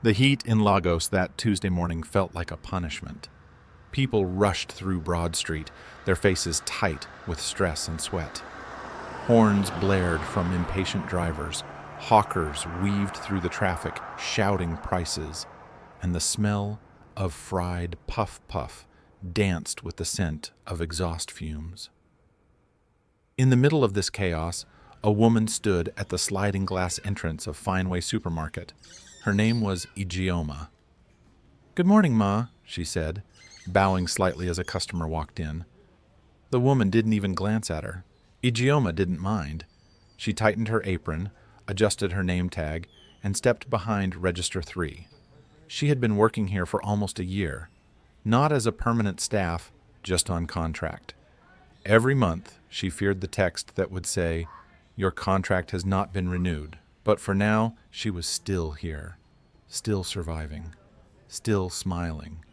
The heat in Lagos that Tuesday morning felt like a punishment. People rushed through Broad Street, their faces tight with stress and sweat. Horns blared from impatient drivers, hawkers weaved through the traffic, shouting prices, and the smell of fried puff-puff danced with the scent of exhaust fumes. In the middle of this chaos, a woman stood at the sliding glass entrance of Fineway Supermarket. Her name was Ijeoma. "Good morning, Ma," she said, bowing slightly as a customer walked in. The woman didn't even glance at her. Ijeoma didn't mind. She tightened her apron, adjusted her name tag, and stepped behind Register 3. She had been working here for almost a year, not as a permanent staff, just on contract. Every month, she feared the text that would say, "Your contract has not been renewed," but for now, she was still here, still surviving, still smiling.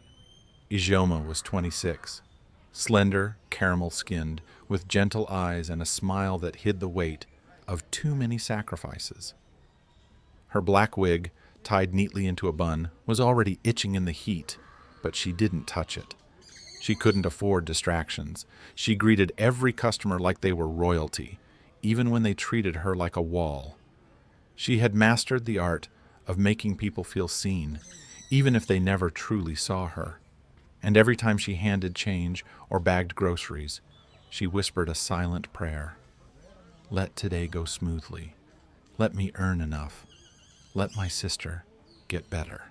Ijeoma was 26, slender, caramel-skinned, with gentle eyes and a smile that hid the weight of too many sacrifices. Her black wig, tied neatly into a bun, was already itching in the heat, but she didn't touch it. She couldn't afford distractions. She greeted every customer like they were royalty, even when they treated her like a wall. She had mastered the art of making people feel seen, even if they never truly saw her. And every time she handed change or bagged groceries, she whispered a silent prayer. "Let today go smoothly. Let me earn enough. Let my sister get better."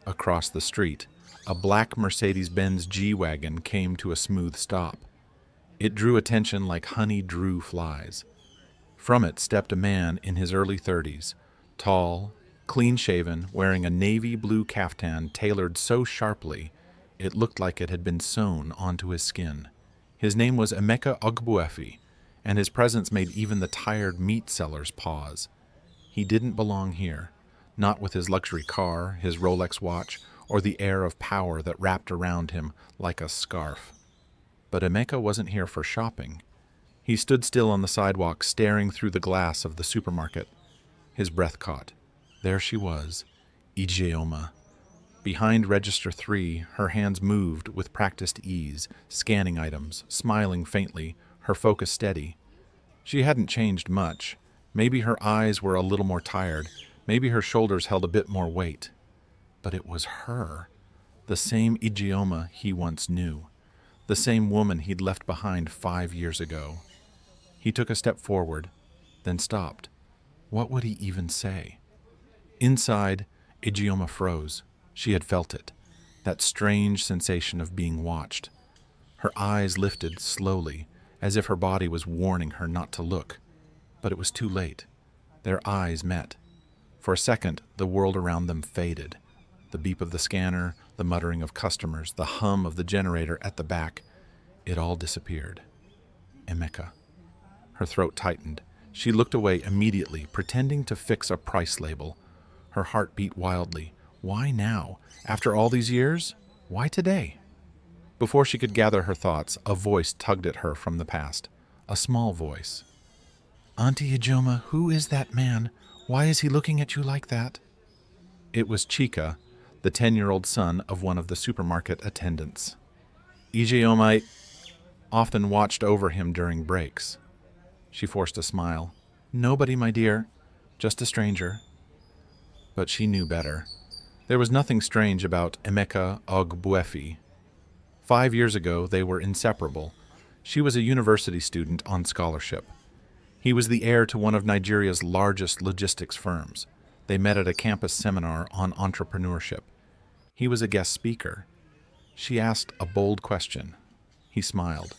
Across the street, a black Mercedes-Benz G-Wagon came to a smooth stop. It drew attention like honey drew flies. From it stepped a man in his early 30s, tall, clean-shaven, wearing a navy blue caftan tailored so sharply it looked like it had been sewn onto his skin. His name was Emeka Ogbuefi, and his presence made even the tired meat sellers pause. He didn't belong here, not with his luxury car, his Rolex watch, or the air of power that wrapped around him like a scarf. But Emeka wasn't here for shopping. He stood still on the sidewalk, staring through the glass of the supermarket. His breath caught. There she was, Ijeoma. Behind Register 3, her hands moved with practiced ease, scanning items, smiling faintly, her focus steady. She hadn't changed much. Maybe her eyes were a little more tired. Maybe her shoulders held a bit more weight. But it was her, the same Ijeoma he once knew, the same woman he'd left behind 5 years ago. He took a step forward, then stopped. What would he even say? Inside, Ijeoma froze. She had felt it, that strange sensation of being watched. Her eyes lifted slowly, as if her body was warning her not to look. But it was too late. Their eyes met. For a second, the world around them faded. The beep of the scanner, the muttering of customers, the hum of the generator at the back, it all disappeared. Emeka. Her throat tightened. She looked away immediately, pretending to fix a price label. Her heart beat wildly. Why now? After all these years? Why today? Before she could gather her thoughts, a voice tugged at her from the past. A small voice. "Auntie Ijeoma, who is that man? Why is he looking at you like that?" It was Chika, the 10-year-old son of one of the supermarket attendants. Ijeoma often watched over him during breaks. She forced a smile. "Nobody, my dear. Just a stranger." But she knew better. There was nothing strange about Emeka Ogbuefi. 5 years ago, they were inseparable. She was a university student on scholarship. He was the heir to one of Nigeria's largest logistics firms. They met at a campus seminar on entrepreneurship. He was a guest speaker. She asked a bold question. He smiled.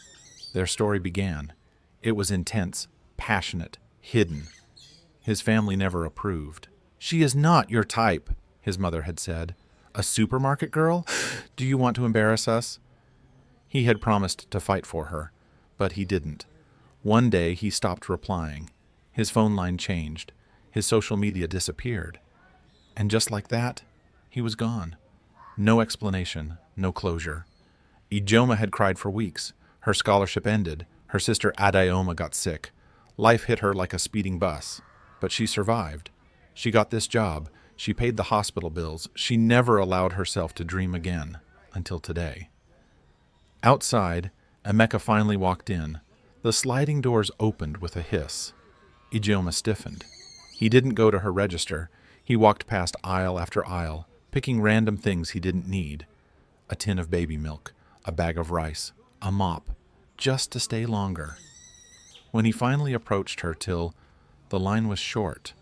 Their story began. It was intense, passionate, hidden. His family never approved. "She is not your type," his mother had said. "A supermarket girl? Do you want to embarrass us?" He had promised to fight for her, but he didn't. One day he stopped replying. His phone line changed. His social media disappeared. And just like that, he was gone. No explanation, no closure. Ijeoma had cried for weeks. Her scholarship ended. Her sister Ijeoma got sick. Life hit her like a speeding bus. But she survived. She got this job. She paid the hospital bills. She never allowed herself to dream again, until today. Outside, Emeka finally walked in. The sliding doors opened with a hiss. Ijeoma stiffened. He didn't go to her register. He walked past aisle after aisle, picking random things he didn't need. A tin of baby milk, a bag of rice, a mop, just to stay longer. When he finally approached her till the line was short,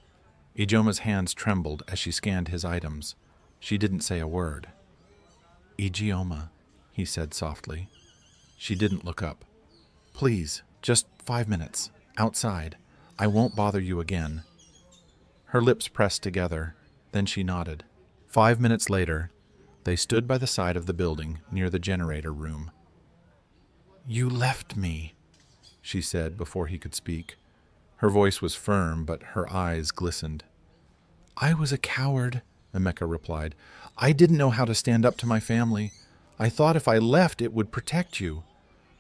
Ijeoma's hands trembled as she scanned his items. She didn't say a word. "Ijeoma," he said softly. She didn't look up. "Please, just 5 minutes. Outside. I won't bother you again." Her lips pressed together, then she nodded. 5 minutes later, they stood by the side of the building near the generator room. "You left me," she said before he could speak. Her voice was firm, but her eyes glistened. "I was a coward," Emeka replied. "I didn't know how to stand up to my family. I thought if I left it would protect you,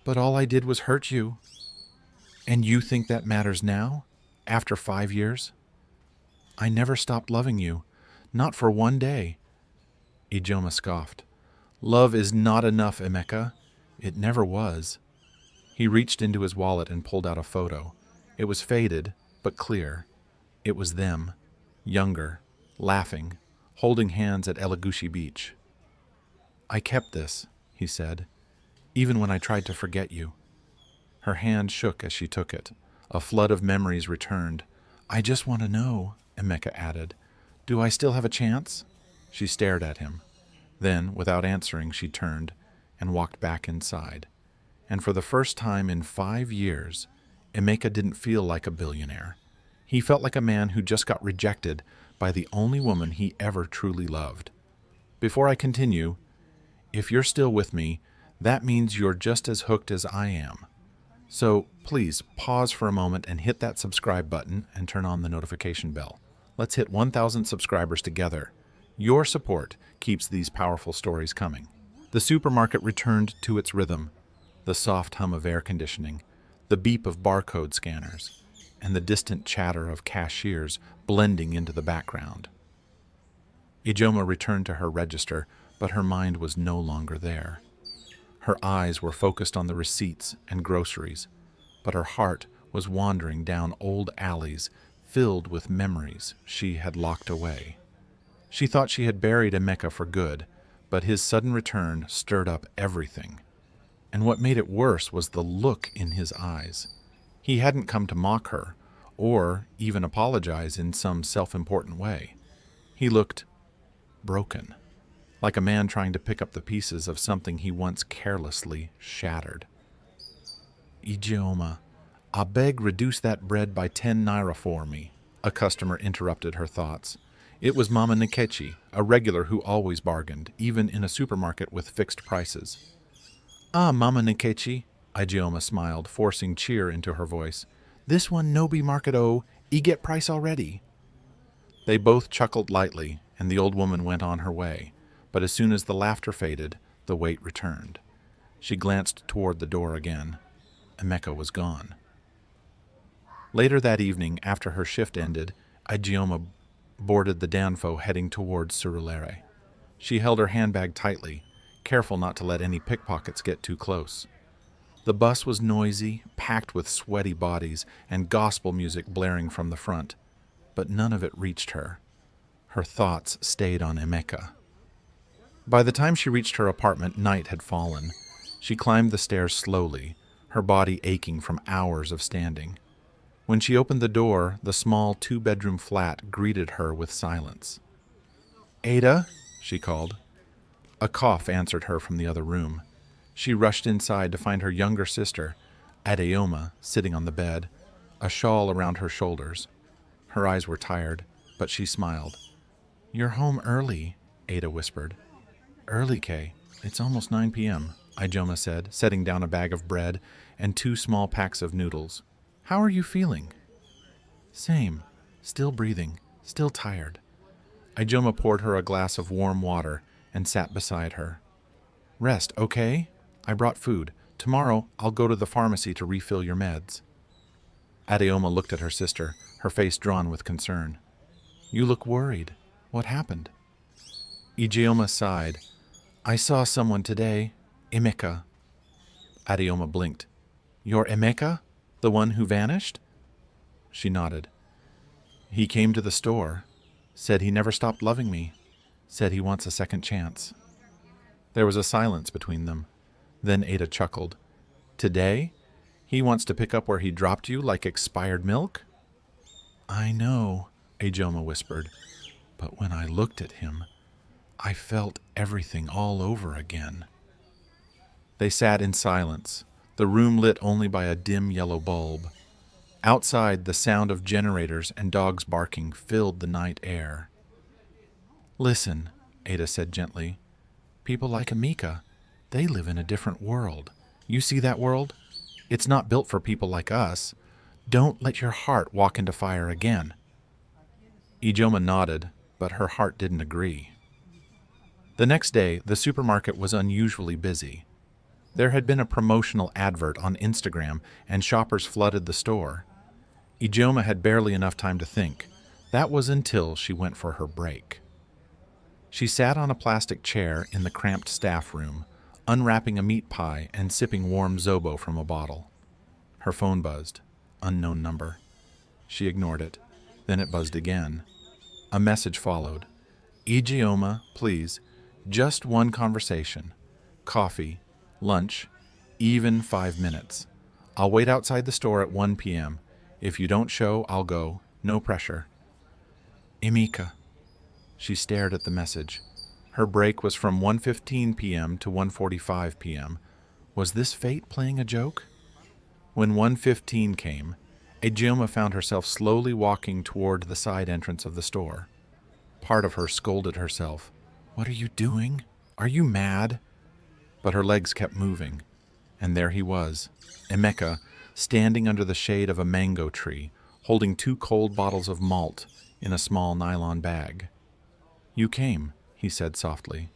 but all I did was hurt you." "And you think that matters now, after 5 years?" "I never stopped loving you, not for one day." Ijeoma scoffed. "Love is not enough, Emeka. It never was." He reached into his wallet and pulled out a photo. It was faded, but clear. It was them, younger, laughing, holding hands at Elagushi Beach. "I kept this," he said, "even when I tried to forget you." Her hand shook as she took it. A flood of memories returned. "I just want to know," Emeka added. "Do I still have a chance?" She stared at him. Then, without answering, she turned and walked back inside. And for the first time in 5 years, Emeka didn't feel like a billionaire. He felt like a man who just got rejected by the only woman he ever truly loved. Before I continue, if you're still with me, that means you're just as hooked as I am. So please pause for a moment and hit that subscribe button and turn on the notification bell. Let's hit 1,000 subscribers together. Your support keeps these powerful stories coming. The supermarket returned to its rhythm, the soft hum of air conditioning, the beep of barcode scanners, and the distant chatter of cashiers blending into the background. Ijeoma returned to her register, but her mind was no longer there. Her eyes were focused on the receipts and groceries, but her heart was wandering down old alleys filled with memories she had locked away. She thought she had buried Emeka for good, but his sudden return stirred up everything. And what made it worse was the look in his eyes. He hadn't come to mock her, or even apologize in some self-important way. He looked broken, like a man trying to pick up the pieces of something he once carelessly shattered. "Ijeoma, I beg reduce that bread by 10 naira for me," a customer interrupted her thoughts. It was Mama Nkechi, a regular who always bargained, even in a supermarket with fixed prices. "Ah, Mama Nkechi," Ijeoma smiled, forcing cheer into her voice. "This one no be market e get price already." They both chuckled lightly, and the old woman went on her way. But as soon as the laughter faded, the weight returned. She glanced toward the door again. Emeka was gone. Later that evening, after her shift ended, Ijeoma boarded the Danfo heading towards Surulere. She held her handbag tightly, careful not to let any pickpockets get too close. The bus was noisy, packed with sweaty bodies, and gospel music blaring from the front, but none of it reached her. Her thoughts stayed on Emeka. By the time she reached her apartment, night had fallen. She climbed the stairs slowly, her body aching from hours of standing. When she opened the door, the small 2-bedroom flat greeted her with silence. "Ada," she called. A cough answered her from the other room. She rushed inside to find her younger sister, Ijeoma, sitting on the bed, a shawl around her shoulders. Her eyes were tired, but she smiled. "You're home early," Ada whispered. "Early, Kay. It's almost 9 p.m., Ijeoma said, setting down a bag of bread and 2 small packs of noodles. "How are you feeling?" "Same. Still breathing. Still tired." Ijeoma poured her a glass of warm water and sat beside her. "Rest, okay? I brought food. Tomorrow I'll go to the pharmacy to refill your meds." Ijeoma looked at her sister, her face drawn with concern. "You look worried." What happened? Ijeoma sighed. I saw someone today. Emeka. Ijeoma blinked. Your Emeka? The one who vanished? She nodded. He came to the store. Said he never stopped loving me. Said he wants a second chance. There was a silence between them. Then Ada chuckled. Today? He wants to pick up where he dropped you like expired milk? I know, Ijeoma whispered. But when I looked at him, I felt everything all over again. They sat in silence, the room lit only by a dim yellow bulb. Outside, the sound of generators and dogs barking filled the night air. Listen, Ada said gently. People like Emeka, they live in a different world. You see that world? It's not built for people like us. Don't let your heart walk into fire again. Ijeoma nodded, but her heart didn't agree. The next day, the supermarket was unusually busy. There had been a promotional advert on Instagram, and shoppers flooded the store. Ijeoma had barely enough time to think. That was until she went for her break. She sat on a plastic chair in the cramped staff room, unwrapping a meat pie and sipping warm Zobo from a bottle. Her phone buzzed. Unknown number. She ignored it. Then it buzzed again. A message followed. Ijeoma, please. Just one conversation. Coffee. Lunch. Even 5 minutes. I'll wait outside the store at 1 p.m. If you don't show, I'll go. No pressure. Emeka. She stared at the message. Her break was from 1:15 p.m. to 1:45 p.m. Was this fate playing a joke? When 1:15 came, Ijeoma found herself slowly walking toward the side entrance of the store. Part of her scolded herself. What are you doing? Are you mad? But her legs kept moving, and there he was, Emeka, standing under the shade of a mango tree, holding 2 cold bottles of malt in a small nylon bag. You came, he said softly.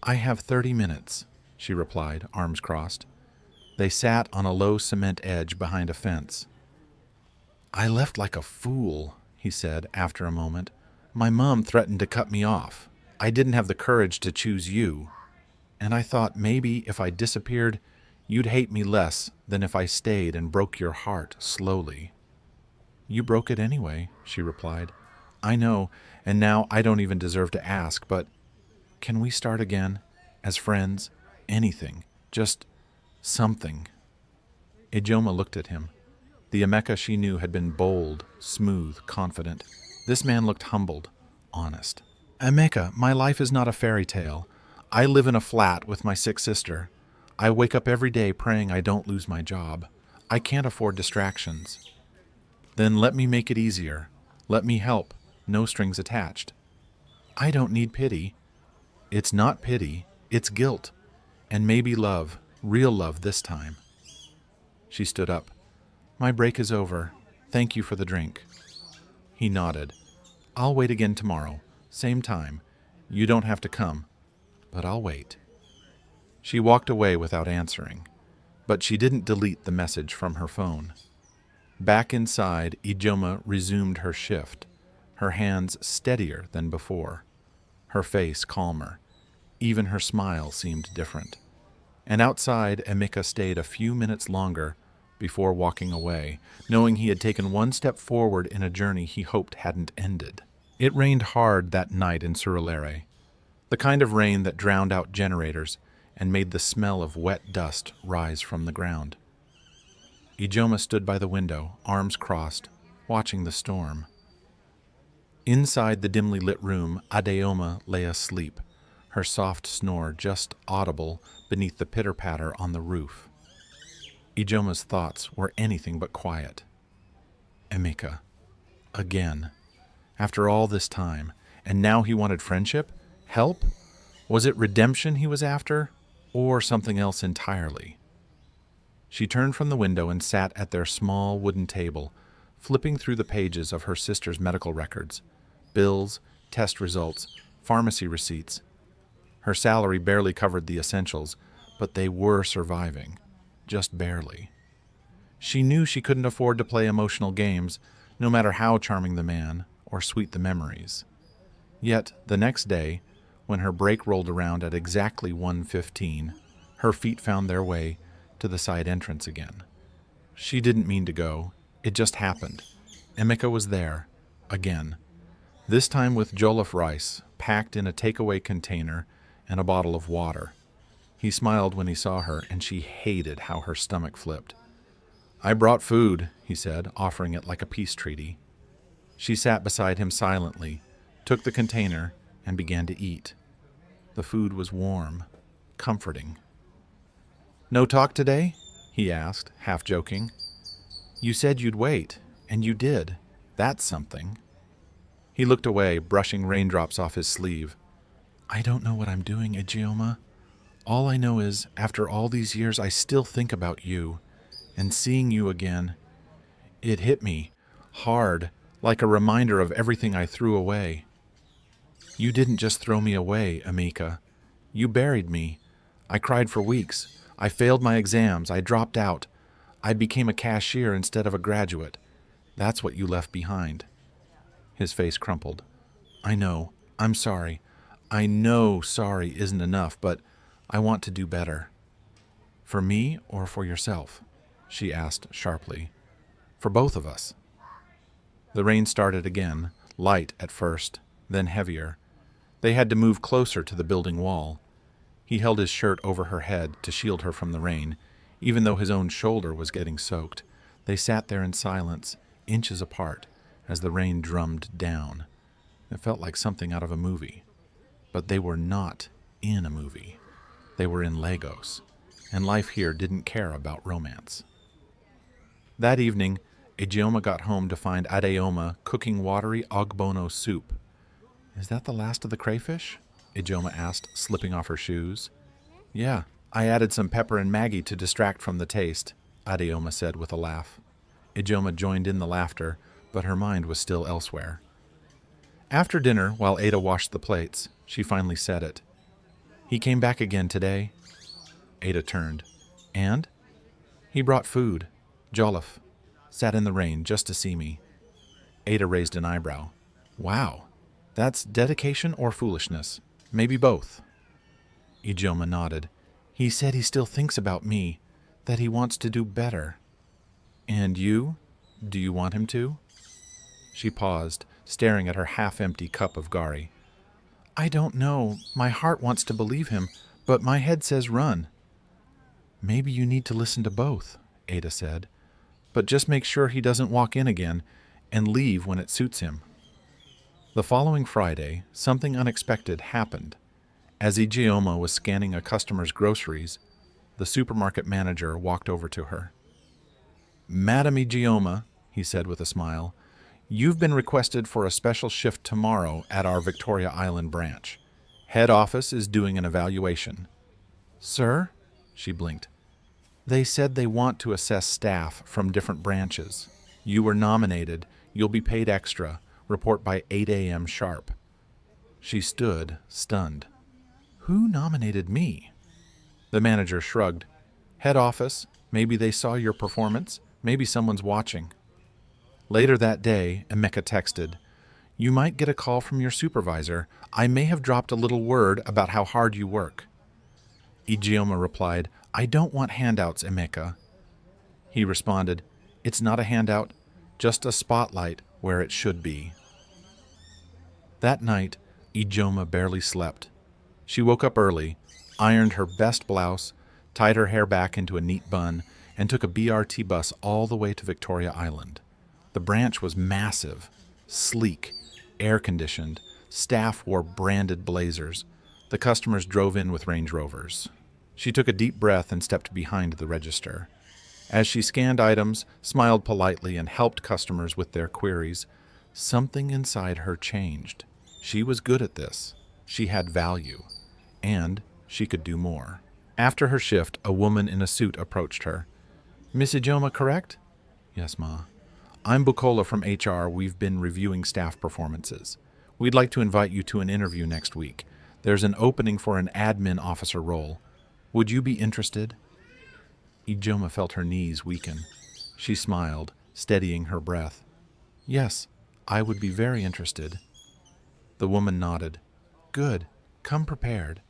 I have 30 minutes, she replied, arms crossed. They sat on a low cement edge behind a fence. I left like a fool, he said after a moment. My mom threatened to cut me off. I didn't have the courage to choose you. And I thought maybe if I disappeared, you'd hate me less than if I stayed and broke your heart slowly. You broke it anyway, she replied. I know, and now I don't even deserve to ask, but can we start again? As friends? Anything. Just something. Ijeoma looked at him. The Emeka she knew had been bold, smooth, confident. This man looked humbled, honest. Emeka, my life is not a fairy tale. I live in a flat with my sick sister. I wake up every day praying I don't lose my job. I can't afford distractions. Then let me make it easier. Let me help. No strings attached. I don't need pity. It's not pity. It's guilt. And maybe love. Real love this time. She stood up. My break is over. Thank you for the drink. He nodded. I'll wait again tomorrow. Same time. You don't have to come. But I'll wait. She walked away without answering. But she didn't delete the message from her phone. Back inside, Ijeoma resumed her shift, her hands steadier than before, her face calmer. Even her smile seemed different. And outside, Emeka stayed a few minutes longer before walking away, knowing he had taken one step forward in a journey he hoped hadn't ended. It rained hard that night in Surulere, the kind of rain that drowned out generators and made the smell of wet dust rise from the ground. Ijeoma stood by the window, arms crossed, watching the storm. Inside the dimly lit room, Ijeoma lay asleep, her soft snore just audible beneath the pitter-patter on the roof. Ijeoma's thoughts were anything but quiet. Emeka. Again. After all this time, and now he wanted friendship? Help? Was it redemption he was after, or something else entirely? She turned from the window and sat at their small wooden table, flipping through the pages of her sister's medical records, bills, test results, pharmacy receipts. Her salary barely covered the essentials, but they were surviving, just barely. She knew she couldn't afford to play emotional games, no matter how charming the man or sweet the memories. Yet, the next day, when her break rolled around at exactly 1:15, her feet found their way to the side entrance again. She didn't mean to go. It just happened. Emeka was there, again. This time with jollof rice, packed in a takeaway container, and a bottle of water. He smiled when he saw her, and she hated how her stomach flipped. "I brought food," he said, offering it like a peace treaty. She sat beside him silently, took the container, and began to eat. The food was warm, comforting. "No talk today?" he asked, half joking. "You said you'd wait, and you did. That's something." He looked away, brushing raindrops off his sleeve. "I don't know what I'm doing, Ijeoma. All I know is, after all these years, I still think about you, and seeing you again, it hit me, hard, like a reminder of everything I threw away. You didn't just throw me away, Emeka. You buried me. I cried for weeks. I failed my exams. I dropped out. I became a cashier instead of a graduate. That's what you left behind." His face crumpled. "I know. I'm sorry. I know sorry isn't enough, but I want to do better." "For me or for yourself?" she asked sharply. "For both of us." The rain started again, light at first, then heavier. They had to move closer to the building wall. He held his shirt over her head to shield her from the rain, even though his own shoulder was getting soaked. They sat there in silence, inches apart, as the rain drummed down. It felt like something out of a movie. But they were not in a movie. They were in Lagos, and life here didn't care about romance. That evening, Ijeoma got home to find Ijeoma cooking watery ogbono soup. "Is that the last of the crayfish?" Ijeoma asked, slipping off her shoes. "Yeah, I added some pepper and Maggi to distract from the taste," Ijeoma said with a laugh. Ijeoma joined in the laughter, but her mind was still elsewhere. After dinner, while Ada washed the plates, she finally said it. "He came back again today." Ada turned. "And?" "He brought food. Jollof. Sat in the rain just to see me." Ada raised an eyebrow. "Wow. That's dedication or foolishness? Maybe both." Ijeoma nodded. "He said he still thinks about me, that he wants to do better." "And you? Do you want him to?" She paused, staring at her half-empty cup of gari. "I don't know. My heart wants to believe him, but my head says run." "Maybe you need to listen to both," Ada said. "But just make sure he doesn't walk in again, and leave when it suits him." The following Friday, something unexpected happened. As Ijeoma was scanning a customer's groceries, the supermarket manager walked over to her. "Madam Ijeoma," he said with a smile, "you've been requested for a special shift tomorrow at our Victoria Island branch. Head office is doing an evaluation." "Sir?" She blinked. "They said they want to assess staff from different branches. You were nominated. You'll be paid extra. Report by 8 a.m. sharp." She stood, stunned. "Who nominated me?" The manager shrugged. "Head office. Maybe they saw your performance. Maybe someone's watching." Later that day, Emeka texted, "You might get a call from your supervisor. I may have dropped a little word about how hard you work." Ijeoma replied, "I don't want handouts, Emeka." He responded, "It's not a handout, just a spotlight where it should be." That night, Ijeoma barely slept. She woke up early, ironed her best blouse, tied her hair back into a neat bun, and took a BRT bus all the way to Victoria Island. The branch was massive, sleek, air-conditioned. Staff wore branded blazers. The customers drove in with Range Rovers. She took a deep breath and stepped behind the register. As she scanned items, smiled politely, and helped customers with their queries, something inside her changed. She was good at this. She had value. And she could do more. After her shift, a woman in a suit approached her. "Miss Ijeoma, correct?" "Yes, Ma." "I'm Bukola from HR. We've been reviewing staff performances. We'd like to invite you to an interview next week. There's an opening for an admin officer role. Would you be interested?" Ijeoma felt her knees weaken. She smiled, steadying her breath. "Yes, I would be very interested." The woman nodded. Good. Come prepared.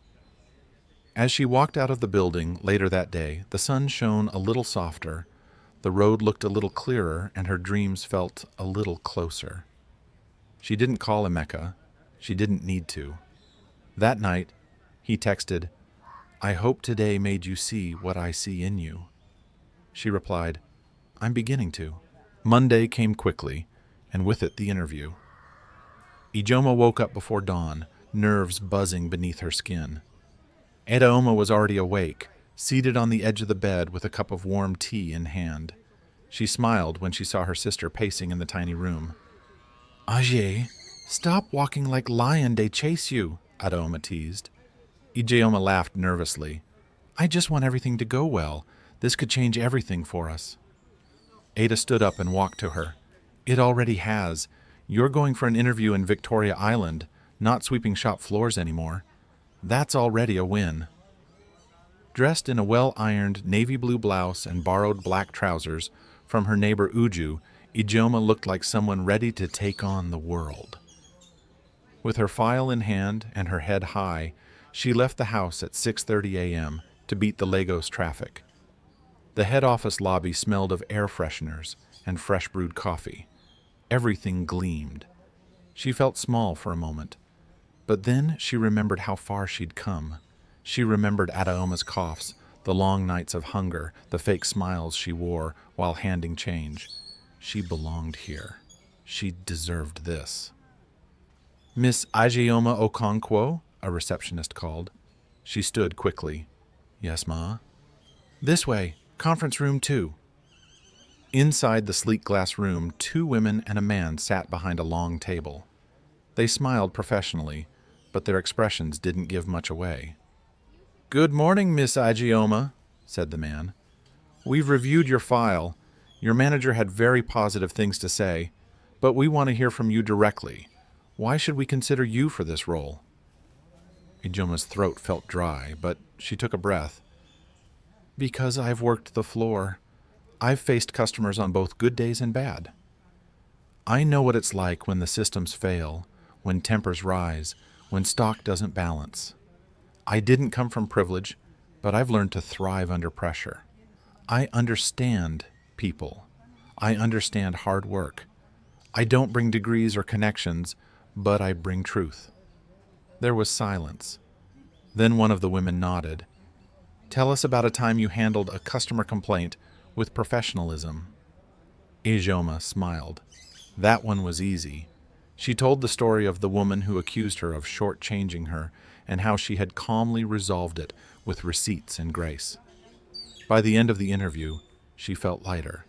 As she walked out of the building later that day, the sun shone a little softer, the road looked a little clearer, and her dreams felt a little closer. She didn't call Emeka. She didn't need to. That night, he texted, I hope today made you see what I see in you. She replied, I'm beginning to. Monday came quickly, and with it the interview. Ijeoma woke up before dawn, nerves buzzing beneath her skin. Ijeoma was already awake, seated on the edge of the bed with a cup of warm tea in hand. She smiled when she saw her sister pacing in the tiny room. Aje, stop walking like lion, they chase you, Ijeoma teased. Ijeoma laughed nervously. I just want everything to go well. This could change everything for us. Ada stood up and walked to her. It already has. You're going for an interview in Victoria Island, not sweeping shop floors anymore. That's already a win. Dressed in a well-ironed navy blue blouse and borrowed black trousers from her neighbor Uju, Ijeoma looked like someone ready to take on the world. With her file in hand and her head high, she left the house at 6:30 a.m. to beat the Lagos traffic. The head office lobby smelled of air fresheners and fresh brewed coffee. Everything gleamed. She felt small for a moment, but then she remembered how far she'd come. She remembered Adaoma's coughs, the long nights of hunger, the fake smiles she wore while handing change. She belonged here. She deserved this. Miss Ijeoma Okonkwo, a receptionist called. She stood quickly. Yes, ma? This way, conference room 2. Inside the sleek glass room, 2 women and a man sat behind a long table. They smiled professionally, but their expressions didn't give much away. Good morning, Miss Ijeoma, said the man. We've reviewed your file. Your manager had very positive things to say, but we want to hear from you directly. Why should we consider you for this role? Ijeoma's throat felt dry, but she took a breath. Because I've worked the floor. I've faced customers on both good days and bad. I know what it's like when the systems fail, when tempers rise, when stock doesn't balance. I didn't come from privilege, but I've learned to thrive under pressure. I understand people. I understand hard work. I don't bring degrees or connections, but I bring truth. There was silence. Then one of the women nodded. Tell us about a time you handled a customer complaint with professionalism. Ijeoma smiled. That one was easy. She told the story of the woman who accused her of short-changing her and how she had calmly resolved it with receipts and grace. By the end of the interview, she felt lighter.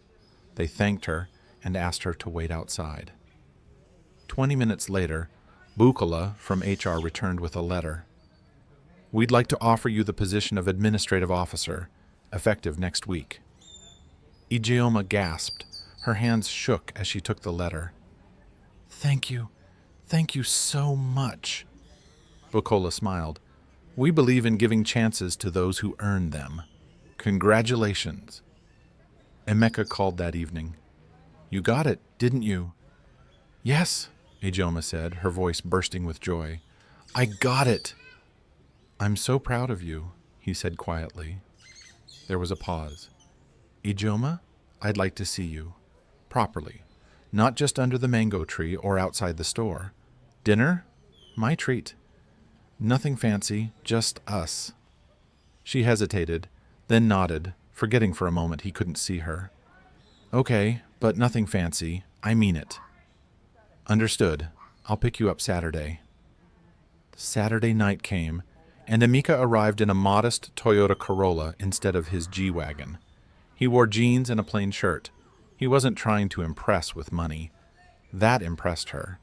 They thanked her and asked her to wait outside. 20 minutes later, Bukola from HR returned with a letter. We'd like to offer you the position of administrative officer, effective next week. Ijeoma gasped. Her hands shook as she took the letter. Thank you. Thank you so much. Bukola smiled. We believe in giving chances to those who earn them. Congratulations. Emeka called that evening. You got it, didn't you? Yes, Ijeoma said, her voice bursting with joy. I got it. I'm so proud of you, he said quietly. There was a pause. Ijeoma, I'd like to see you. Properly. Not just under the mango tree or outside the store. Dinner? My treat. Nothing fancy, just us. She hesitated, then nodded, forgetting for a moment he couldn't see her. Okay, but nothing fancy. I mean it. Understood. I'll pick you up Saturday. Saturday night came, and Emeka arrived in a modest Toyota Corolla instead of his G-Wagon. He wore jeans and a plain shirt. He wasn't trying to impress with money. That impressed her.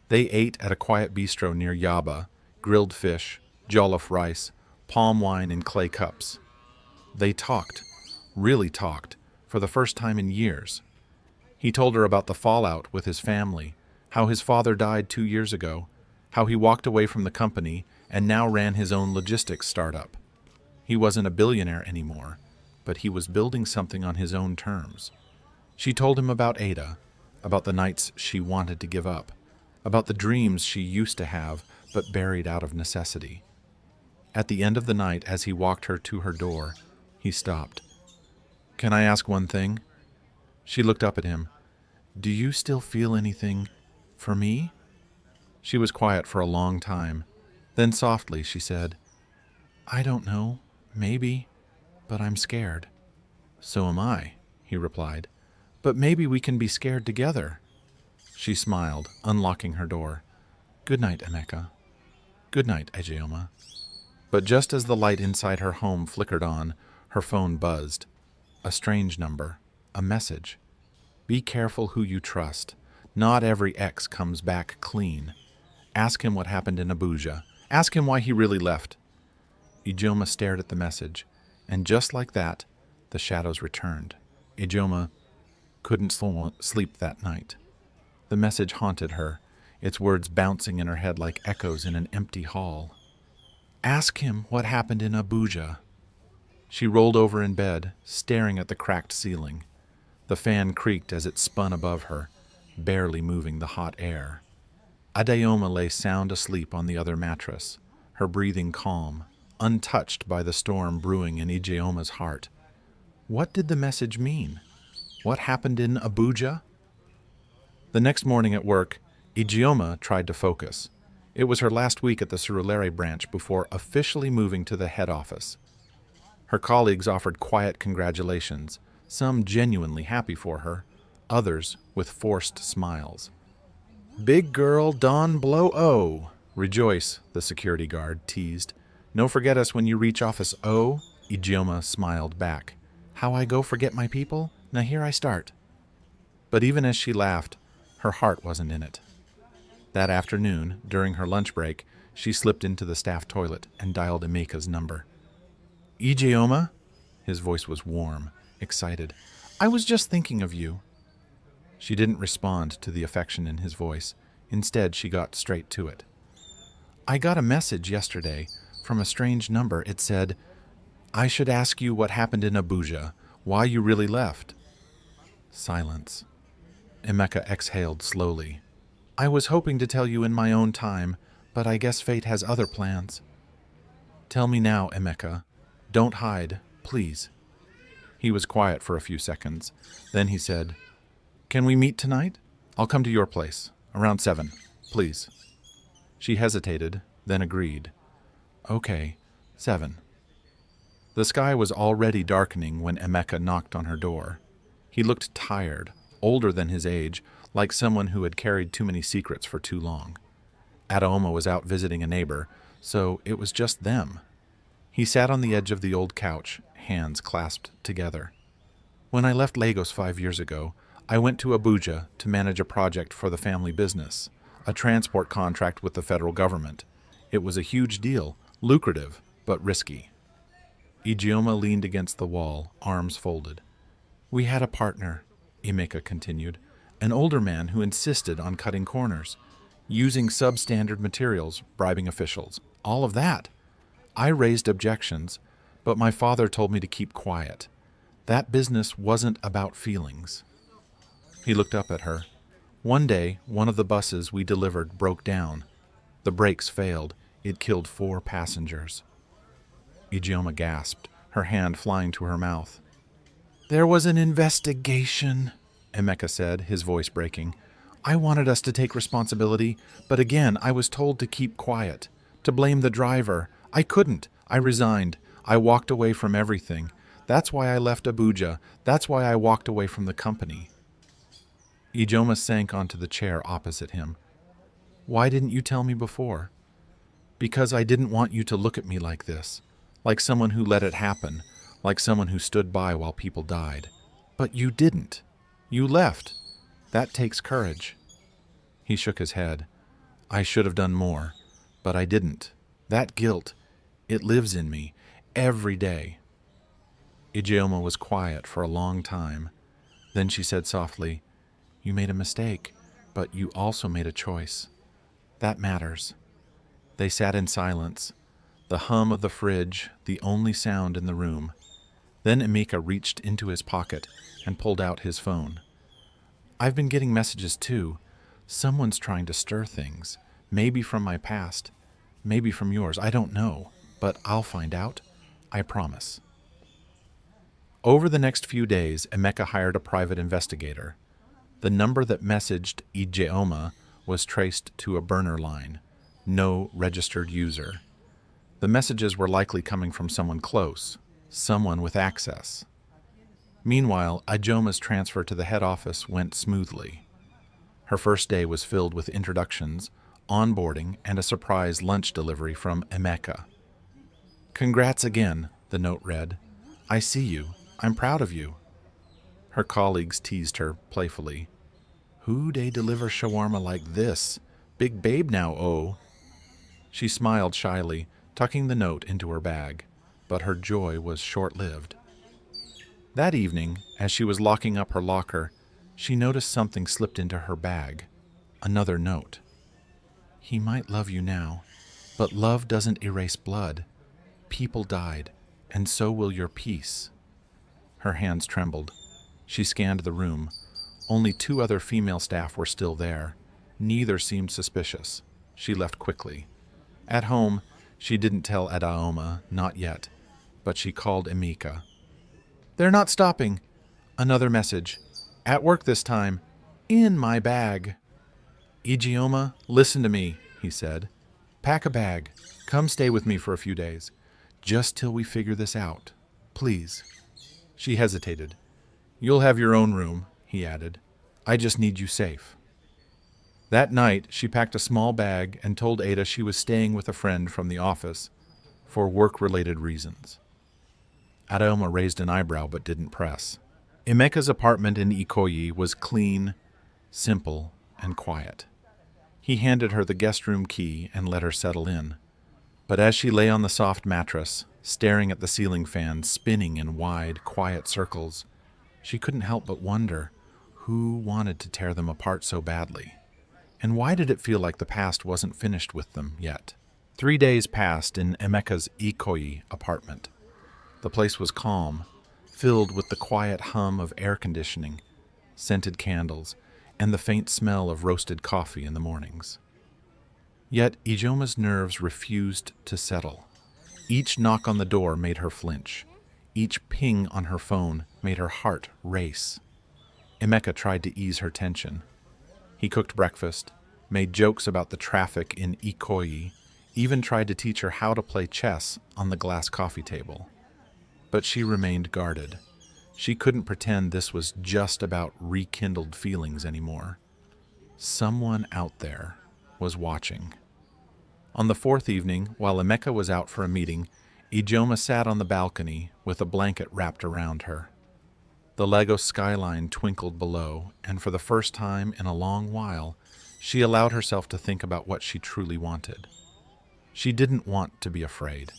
They ate at a quiet bistro near Yaba, grilled fish, jollof rice, palm wine in clay cups. They talked, really talked, for the first time in years. He told her about the fallout with his family, how his father died 2 years ago, how he walked away from the company and now ran his own logistics startup. He wasn't a billionaire anymore, but he was building something on his own terms. She told him about Ada, about the nights she wanted to give up, about the dreams she used to have but buried out of necessity. At the end of the night, as he walked her to her door, he stopped. "Can I ask one thing?" She looked up at him. "Do you still feel anything for me?" She was quiet for a long time. Then softly she said, "I don't know, maybe, but I'm scared." "So am I," he replied. "But maybe we can be scared together." She smiled, unlocking her door. "Good night, Emeka." "Good night, Ijeoma." But just as the light inside her home flickered on, her phone buzzed. A strange number. A message. "Be careful who you trust. Not every ex comes back clean. Ask him what happened in Abuja. Ask him why he really left." Ijeoma stared at the message, and just like that, the shadows returned. Ijeoma couldn't sleep that night. The message haunted her, its words bouncing in her head like echoes in an empty hall. "Ask him what happened in Abuja." She rolled over in bed, staring at the cracked ceiling. The fan creaked as it spun above her, barely moving the hot air. Ijeoma lay sound asleep on the other mattress, her breathing calm, untouched by the storm brewing in Ijeoma's heart. What did the message mean? What happened in Abuja? The next morning at work, Ijeoma tried to focus. It was her last week at the Surulere branch before officially moving to the head office. Her colleagues offered quiet congratulations, some genuinely happy for her, others with forced smiles. "Big girl, Dawn Blow O." "Rejoice," the security guard teased. "No forget us when you reach office O." Ijeoma smiled back. "How I go forget my people? Now here I start." But even as she laughed, her heart wasn't in it. That afternoon, during her lunch break, she slipped into the staff toilet and dialed Emeka's number. "Ijeoma?" His voice was warm, excited. "I was just thinking of you." She didn't respond to the affection in his voice. Instead, she got straight to it. "I got a message yesterday from a strange number. It said, 'I should ask you what happened in Abuja, why you really left.'" Silence. Emeka exhaled slowly. "I was hoping to tell you in my own time, but I guess fate has other plans." "Tell me now, Emeka. Don't hide, please." He was quiet for a few seconds. Then he said, "Can we meet tonight? I'll come to your place, around 7, please." She hesitated, then agreed. "Okay, 7." The sky was already darkening when Emeka knocked on her door. He looked tired, older than his age, like someone who had carried too many secrets for too long. Ijeoma was out visiting a neighbor, so it was just them. He sat on the edge of the old couch, hands clasped together. "When I left Lagos 5 years ago, I went to Abuja to manage a project for the family business, a transport contract with the federal government. It was a huge deal, lucrative, but risky." Ijeoma leaned against the wall, arms folded. "We had a partner," Emeka continued, "an older man who insisted on cutting corners, using substandard materials, bribing officials, all of that. I raised objections, but my father told me to keep quiet. That business wasn't about feelings." He looked up at her. "One day, one of the buses we delivered broke down. The brakes failed. It killed 4 passengers." Ijeoma gasped, her hand flying to her mouth. "There was an investigation," Emeka said, his voice breaking. "I wanted us to take responsibility, but again I was told to keep quiet, to blame the driver. I couldn't. I resigned. I walked away from everything. That's why I left Abuja. That's why I walked away from the company." Ijeoma sank onto the chair opposite him. "Why didn't you tell me before?" "Because I didn't want you to look at me like this, like someone who let it happen, like someone who stood by while people died. But you didn't. You left. That takes courage." He shook his head. "I should have done more, but I didn't. That guilt, it lives in me, every day." Ijeoma was quiet for a long time. Then she said softly, "You made a mistake, but you also made a choice. That matters." They sat in silence, the hum of the fridge the only sound in the room. Then Emeka reached into his pocket and pulled out his phone. "I've been getting messages too. Someone's trying to stir things. Maybe from my past. Maybe from yours. I don't know. But I'll find out. I promise. Over the next few days, Emeka hired a private investigator. The number that messaged Ijeoma was traced to a burner line. No registered user. The messages were likely coming from someone close, someone with access. Meanwhile, Ijeoma's transfer to the head office went smoothly. Her first day was filled with introductions, onboarding, and a surprise lunch delivery from Emeka. "Congrats again," the note read. "I see you. I'm proud of you." Her colleagues teased her playfully. "Who dey deliver shawarma like this? Big babe now, oh." She smiled shyly, tucking the note into her bag, but her joy was short-lived. That evening, as she was locking up her locker, she noticed something slipped into her bag. Another note. "He might love you now, but love doesn't erase blood. People died, and so will your peace." Her hands trembled. She scanned the room. Only 2 other female staff were still there. Neither seemed suspicious. She left quickly. At home, she didn't tell Ijeoma, not yet, but she called Emeka. "They're not stopping." Another message. "At work this time. In my bag." "Ijeoma, listen to me," he said. "Pack a bag. Come stay with me for a few days. Just till we figure this out. Please." She hesitated. "You'll have your own room," he added. "I just need you safe." That night, she packed a small bag and told Ada she was staying with a friend from the office for work-related reasons. Ijeoma raised an eyebrow but didn't press. Emeka's apartment in Ikoyi was clean, simple, and quiet. He handed her the guest room key and let her settle in. But as she lay on the soft mattress, staring at the ceiling fan spinning in wide, quiet circles, she couldn't help but wonder who wanted to tear them apart so badly. And why did it feel like the past wasn't finished with them yet? 3 days passed in Emeka's Ikoyi apartment. The place was calm, filled with the quiet hum of air conditioning, scented candles, and the faint smell of roasted coffee in the mornings. Yet Ijeoma's nerves refused to settle. Each knock on the door made her flinch. Each ping on her phone made her heart race. Emeka tried to ease her tension. He cooked breakfast, made jokes about the traffic in Ikoyi, even tried to teach her how to play chess on the glass coffee table. But she remained guarded. She couldn't pretend this was just about rekindled feelings anymore. Someone out there was watching. On the 4th evening, while Emeka was out for a meeting, Ijeoma sat on the balcony with a blanket wrapped around her. The Lagos skyline twinkled below, and for the first time in a long while, she allowed herself to think about what she truly wanted. She didn't want to be afraid.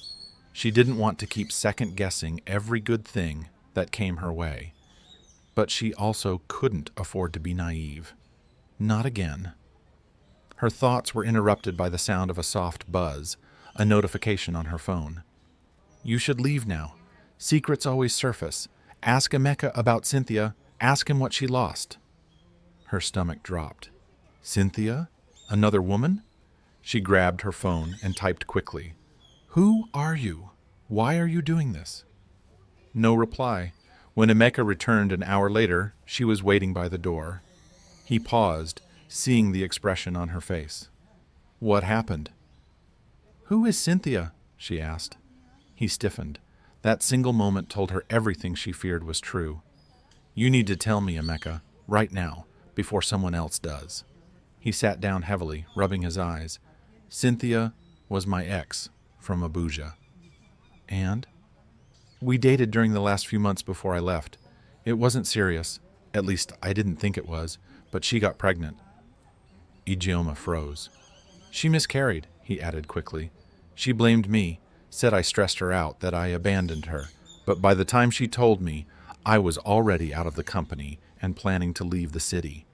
She didn't want to keep second-guessing every good thing that came her way. But she also couldn't afford to be naive. Not again. Her thoughts were interrupted by the sound of a soft buzz, a notification on her phone. "You should leave now. Secrets always surface. Ask Emeka about Cynthia. Ask him what she lost." Her stomach dropped. "Cynthia? Another woman?" She grabbed her phone and typed quickly. "Who are you? Why are you doing this?" No reply. When Emeka returned an hour later, she was waiting by the door. He paused, seeing the expression on her face. "What happened?" "Who is Cynthia?" she asked. He stiffened. That single moment told her everything she feared was true. "You need to tell me, Emeka, right now, before someone else does." He sat down heavily, rubbing his eyes. "Cynthia was my ex from Abuja." "And?" "We dated during the last few months before I left. It wasn't serious. At least, I didn't think it was, but she got pregnant." Ijeoma froze. "She miscarried," he added quickly. "She blamed me, said I stressed her out, that I abandoned her. But by the time she told me, I was already out of the company and planning to leave the city.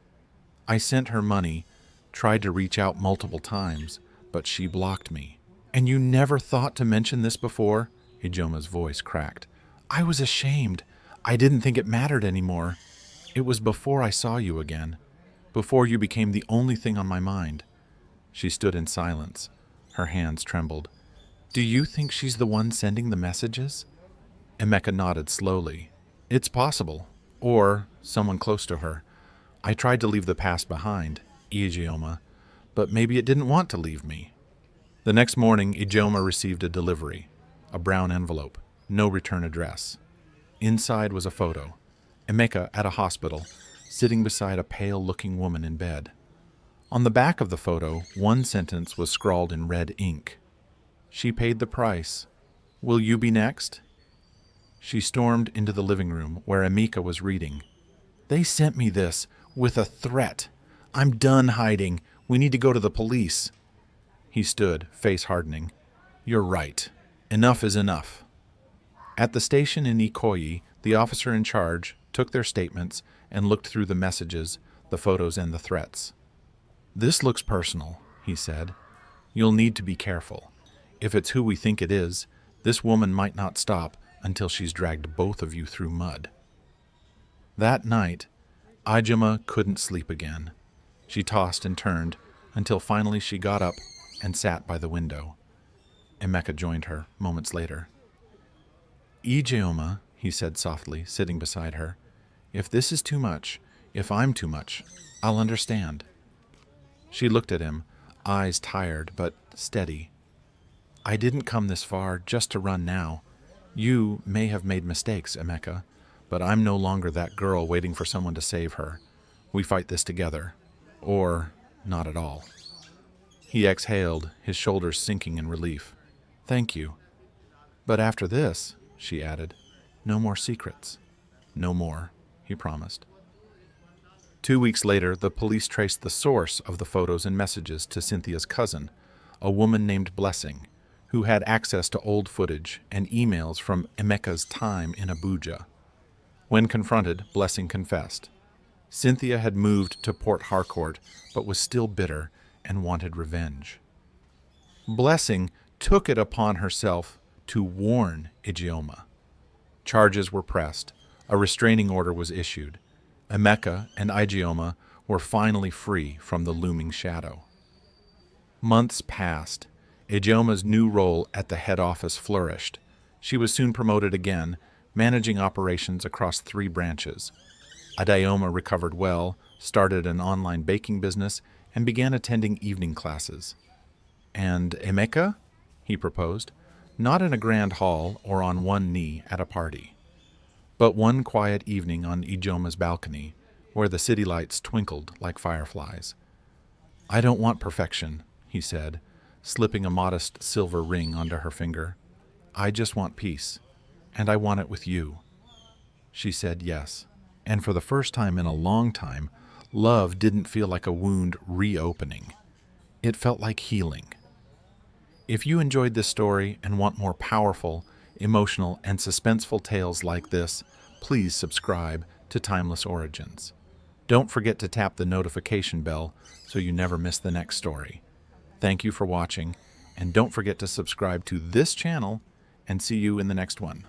I sent her money, tried to reach out multiple times, but she blocked me." "And you never thought to mention this before?" Ijeoma's voice cracked. "I was ashamed. I didn't think it mattered anymore. It was before I saw you again. before you became the only thing on my mind." She stood in silence. Her hands trembled. "Do you think she's the one sending the messages?" Emeka nodded slowly. "It's possible. Or someone close to her. I tried to leave the past behind, Ijeoma, but maybe it didn't want to leave me." The next morning, Ijeoma received a delivery. A brown envelope. No return address. Inside was a photo. Emeka at a hospital, sitting beside a pale-looking woman in bed. On the back of the photo, one sentence was scrawled in red ink. "She paid the price. Will you be next?" She stormed into the living room where Emeka was reading. "They sent me this with a threat. I'm done hiding. We need to go to the police." He stood, face hardening. "You're right. Enough is enough." At the station in Ikoyi, the officer in charge took their statements and looked through the messages, the photos, and the threats. "This looks personal," he said. "You'll need to be careful. If it's who we think it is, this woman might not stop until she's dragged both of you through mud." That night, Ijeoma couldn't sleep again. She tossed and turned until finally she got up and sat by the window. Emeka joined her moments later. "Ijeoma," he said softly, sitting beside her, "if this is too much, if I'm too much, I'll understand." She looked at him, eyes tired but steady. "I didn't come this far just to run now. You may have made mistakes, Emeka, but I'm no longer that girl waiting for someone to save her. We fight this together. Or not at all." He exhaled, his shoulders sinking in relief. "Thank you. But after this," she added, "no more secrets." "No more," he promised. 2 weeks later, the police traced the source of the photos and messages to Cynthia's cousin, a woman named Blessing, who had access to old footage and emails from Emeka's time in Abuja. When confronted, Blessing confessed. Cynthia had moved to Port Harcourt, but was still bitter and wanted revenge. Blessing took it upon herself to warn Ijeoma. Charges were pressed. A restraining order was issued. Emeka and Ijeoma were finally free from the looming shadow. Months passed. Ijeoma's new role at the head office flourished. She was soon promoted again, managing operations across 3 branches. Ijeoma recovered well, started an online baking business, and began attending evening classes. "And Emeka?" he proposed, not in a grand hall or on one knee at a party, but one quiet evening on Ijeoma's balcony, where the city lights twinkled like fireflies. "I don't want perfection," he said, slipping a modest silver ring onto her finger. "I just want peace, and I want it with you." She said yes, and for the first time in a long time, love didn't feel like a wound reopening. It felt like healing. If you enjoyed this story and want more powerful, emotional, and suspenseful tales like this, please subscribe to Timeless Origins. Don't forget to tap the notification bell so you never miss the next story. Thank you for watching, and don't forget to subscribe to this channel, and see you in the next one.